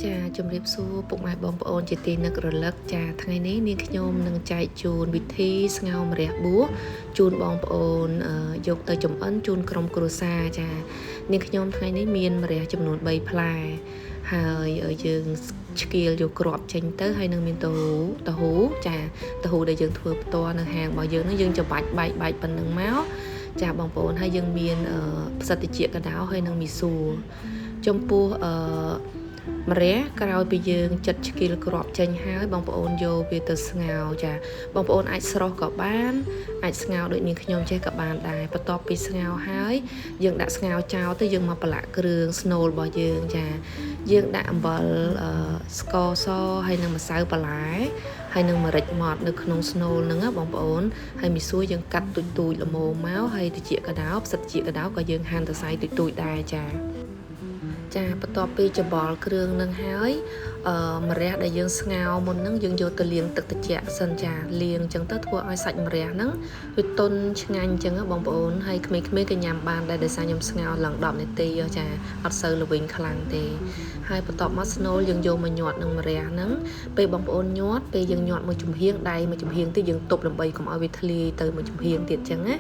ចាជំរាបសួរពុកម៉ែបងប្អូនជាទីនឹករលឹកចាថ្ងៃនេះនាងខ្ញុំនឹងចែកជូនវិធីស្ងោរម្រះបួសជូនបងប្អូនយកទៅចំអិនជូនក្រុមគ្រួសារចានាងខ្ញុំថ្ងៃនេះមានម្រះចំនួន3ផ្លែហើយយើងឆ្កៀលយកគ្រាប់ចេញទៅហើយនឹងមានតៅហ៊ូចាតៅហ៊ូដែលយើងធ្វើផ្ទាល់នៅហាងរបស់យើងនឹងយើងច្របាច់បែកប៉ុណ្្នឹងមកចាបងប្អូនហើយយើងមានផ្សិតតិចកដោហើយនឹងមីសួរចំពោះម្រះក្រោយពីយើងចិតឆ្កៀលគ្រាប់ចេញហើយបងប្អូនយកវាទៅស្ងោរចាបងប្អូនអាចស្រស់ក៏បានអាចស្ងោរដូចនាងខ្ញុំចេះក៏បានដែរបន្ទាប់ពីស្ងោរហើយយើងដាក់ស្ងោរចោលទៅយើងមកប្រឡាក់គ្រឿងស្នូលរបស់យើងចាយើងដាក់អំបិលស្ករសហើយនឹងម្សៅបន្លែហើយនឹងម្រេចម៉ដ្ឋនៅក្នុងស្នូលហ្នឹងបងប្អូនហើយមីសួរយើងកាត់ទូចល្មមមកហើយតិចកដោផ្សិតតិចកដោក៏យើងហាន់សរសៃទូចដែរចាបន្ទាប់ពីច្បល់គ្រឿងនឹងហើយម្រះដែលយើងស្ងោរមុនហ្នឹងយើងយកទៅលាងទឹកត្រជាក់សិនចាលាងអញ្ចឹងទៅធ្វើឲ្យសាច់ម្រះហ្នឹងវាទន់ឆ្ងាញ់អញ្ចឹងបងប្អូនហើយក្មេងៗក៏ញ៉ាំបានដែរដោយសារខ្ញុំស្ងោរឡើង10នាទីចាអត់សូវល្វីងខ្លាំងទេហើយបន្ទាប់មកស្នូលយើងយកមកញាត់នឹងម្រះហ្នឹងពេលបងប្អូនញាត់ពេលយើងញាត់មួយចំហៀងដៃមួយចំហៀងទៀតយើងទប់ដើម្បីកុំឲ្យវាធ្លាយទៅមួយចំហៀងទៀតអញ្ចឹងណា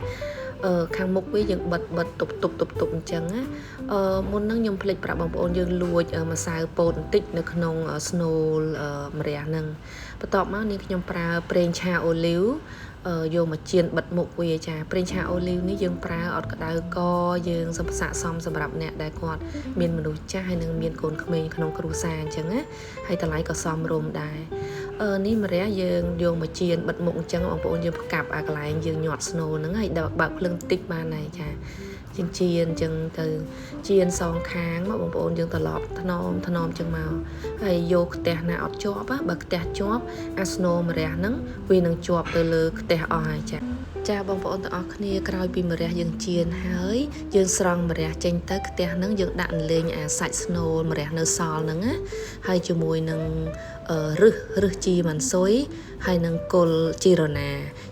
ខាងមុខវាយើងបិទទប់អញ្ចឹងណាមុនហ្នឹងខ្ញុំភ្លេចប្រាប់បងប្អូនយើងលួចម្សៅពោតបន្តិចនៅក្នុងស្នូលម្រះហ្នឹងបន្ទាប់មកនាងខ្ញុំប្រើប្រេងឆាអូលីវយកមកចៀនបិទមុខវាចាប្រេងឆាអូលីវនេះយើងប្រើអត់ក្តៅកយើងស័ក្តិសមសម្រាប់អ្នកដែលគាត់មានមនុស្សចាស់ហើយនឹងមានកូនក្មេងក្នុងគ្រួសារអញ្ចឹងណាហើយតម្លៃក៏សមរម្យដែរនេះម្រះយើងយកមកចៀនបិទមុខអញ្ចឹងបងប្អូនយើងផ្កាប់អាកន្លែងយើងញាត់ស្នូលហ្នឹងហើយបើកភ្លើងតិចបានហើយចាជាងចៀនអញ្ចឹងទៅចៀនសងខាងមកបងប្អូនយើងត្រឡប់ថ្នមអញ្ចឹងមកហើយយកខ្ទះណាអត់ជាប់បើខ្ទះជាប់អាស្នូលម្រះហ្នឹងវានឹងជាប់ទៅលើខ្ទះអស់ហើយចាបងប្អូនទាំងអស់គ្នាក្រោយពីម្រះយើងចៀនហើយយើងស្រង់ម្រះចេញទៅខ្ទះហ្នឹងយើងដាក់លេងអាសាច់ស្នូលម្រះនៅសល់ហ្នឹងណាហើយជាមួយនឹងរឹសជីម៉ាន់ស៊ុយហើយនឹងគល់ជីរណា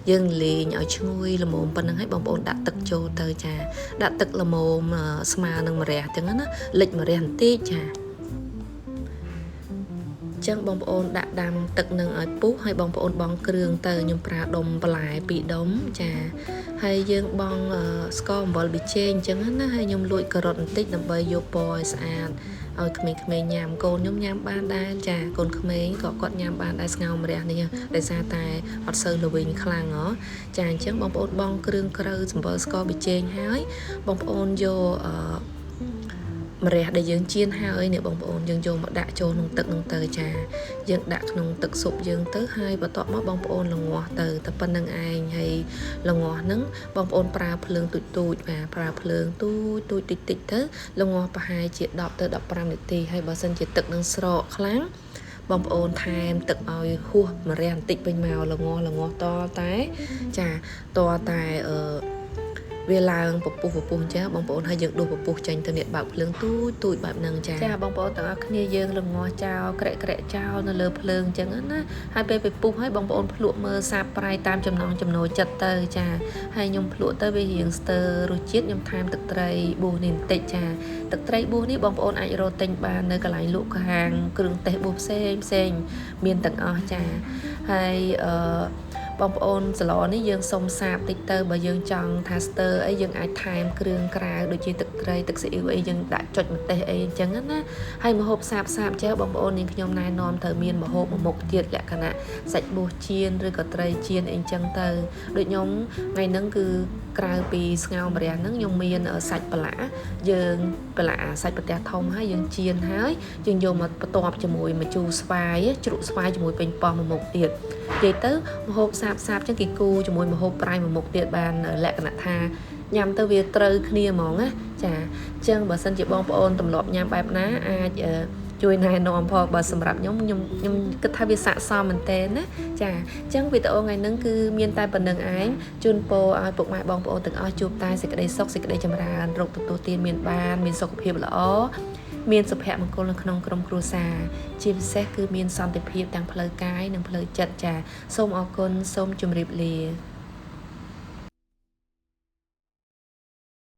យើងលេងឲ្យឈ្ងុយល្មមប៉ុណ្្នឹងហើយបងប្អូនដាក់ទឹកចូលទៅចាដាក់ទឹកល្មមស្មើនឹងម្រះអញ្ចឹងណាលិចម្រះបន្តិចចាចឹងបងប្អូនដាក់ដាំទឹកនឹងឲ្យពុះហើយបងប្អូនបង់គ្រឿងទៅខ្ញុំប្រើដុំបន្លែ2ដុំចាហើយយើងបង់ស្ករអំបិលប៊ីចេងអញ្ចឹងណាហើយខ្ញុំលួចការ៉ុតបន្តិចដើម្បីយកពណ៌ឲ្យស្អាតឲ្យក្មេងៗញ៉ាំកូនខ្ញុំញ៉ាំបានដែរចាកូនក្មេងក៏គាត់ញ៉ាំបានដែរស្ងោរម្រះនេះដោយសារតែអត់សូវល្វីងខ្លាំងហ៎ចាអញ្ចឹងបងប្អូនបង់គ្រឿងក្រៅអំបិលស្ករប៊ីចេងហើយបងប្អូនយកម្រះដែលយើងចៀនហើយនេះបងប្អូនយើងយកមកដាក់ចូលក្នុងទឹកនឹងទៅចាយើងដាក់ក្នុងទឹកស៊ុបយើងទៅហើយបន្ទាប់មកបងប្អូនល្ងាស់ទៅតែប៉ុណ្្នឹងឯងហើយល្ងាស់ហ្នឹងបងប្អូនប្រើភ្លើងទូចបាទប្រើភ្លើងទូចតិចទៅល្ងាស់ប្រហែលជា10ទៅ15នាទីហើយបើសិនជាទឹកនឹងស្រកខ្លាំងបងប្អូនថែមទឹកឲ្យហួសម្រះបន្តិចពេញមកល្ងាស់តតែចាតតែវាឡើងពពុះអញ្ចឹងបងប្អូនហើយយើងដួសពពុះចេញទៅនេះបើកភ្លើងទូចបែបហ្នឹងចាបងប្អូនទាំងអស់គ្នាយើងល្ងាស់ចោលក្រែកចោលនៅលើភ្លើងអញ្ចឹងណាហើយពេលពុះហើយបងប្អូនភ្លក់មើលសាបប្រៃតាមចំណង់ចំណូលចិត្តទៅចាហើយខ្ញុំភ្លក់ទៅវារៀងស្ទើររសជាតិខ្ញុំថែមទឹកត្រីប៊ូសនេះបន្តិចចាទឹកត្រីប៊ូសនេះបងប្អូនអាចរកទិញបាននៅកន្លែងលក់ខាងគ្រឿងទេសប៊ូសផ្សេងមានទាំងអស់ចាហើយបងប្អូនសឡនេះយើងសុំសាបតិចទៅបើយើងចង់ថាស្ទើអីយើងអាចថែមគ្រឿងក្រៅដូចជាទឹកត្រីទឹកស៊ីអ៊ីវអីយើងដាក់ចុចម្ទេសអីអញ្ចឹងណាហើយម្ហូបសាបចេះបងប្អូននាងខ្ញុំណែនាំត្រូវមានម្ហូបមួយមុខទៀតលក្ខណៈសាច់បួសចៀនឬក៏ត្រីចៀនអីអញ្ចឹងទៅដូចខ្ញុំថ្ងៃហ្នឹងគឺក្រៅពីស្ងោរម្រះហ្នឹងខ្ញុំមានសាច់ប្រឡាយើងប្រឡាសាច់ប្រទះធំហើយយើងចៀនហើយយើងយកមកបន្ទាប់ជាមួយម្ជូរស្វាយជ្រក់ស្វាយជាមួយប៉េងប៉ោះមួយមុខទៀតនិយាយទៅម្ហូបសាបចឹងគេគូជាមួយម្ហូបប្រៃមួយមុខទៀតបានលក្ខណៈថាញ៉ាំទៅវាត្រូវគ្នាហ្មងណាចាអញ្ចឹងបើសិនជាបងប្អូនទម្លាប់ញ៉ាំបែបណាអាចជួយណែនាំផងបើសម្រាប់ខ្ញុំគិតថាវាស័ក្តិសមមែនតើណាចាអញ្ចឹងវីដេអូថ្ងៃហ្នឹងគឺមានតែប៉ុណ្្នឹងឯងជូនពរឲ្យពុកម៉ែបងប្អូនទាំងអស់ជួបតែសេចក្តីសុខសេចក្តីចម្រើនរកទទួលទានមានសុខភាពល្អមានសុភមង្គលនៅក្នុងក្រុមគ្រួសារជាពិសេសគឺមានសន្តិភាពទាំងផ្លូវកាយនិងផ្លូវចិត្តចាសូមអរគុណសូមជម្រាបលា